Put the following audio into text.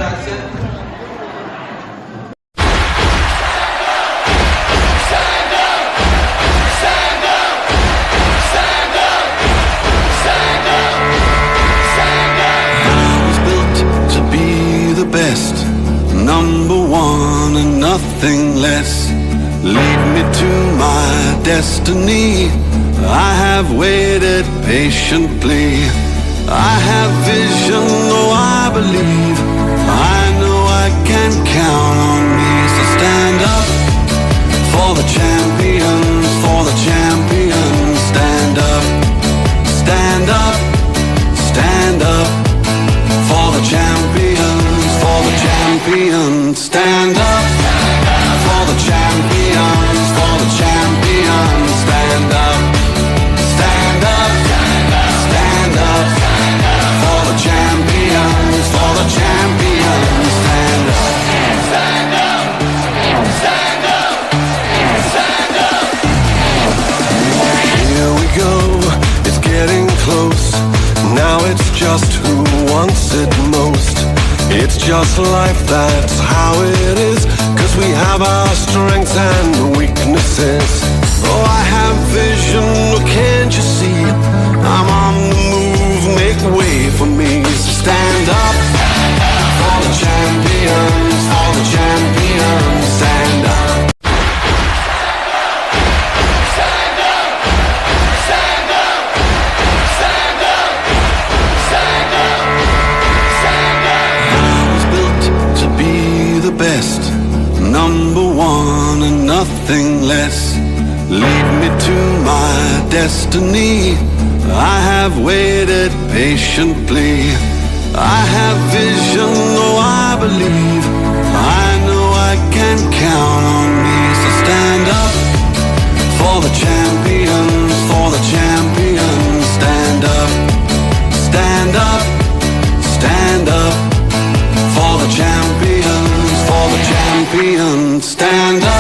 Grazie. Best, number one and nothing less. Lead me to my destiny. I have waited patiently. I have vision, oh I believe. I know I can count on me. So stand up for the champions, for the champions. Stand up, stand up, stand up for the champions. For the champions, stand up. For the champions, for the champions, stand up. Stand up, stand up. For the champions, for the champions, stand up. Stand up, stand up, stand up. Here we go, it's getting close. Now it's just who wants it most. It's just life, that's how it is. 'Cause we have our strengths and weaknesses. Oh, I have vision, oh, can't you see? I'm on the move, make way for me. So stand up for the champions, for the champions, stand up. Best, number one and nothing less. Lead me to my destiny. I have waited patiently. I have vision, oh I believe. I know I can count on me. So stand up for the champions, for the champions. Stand up, stand up, stand up for the champions. For the champions, stand up.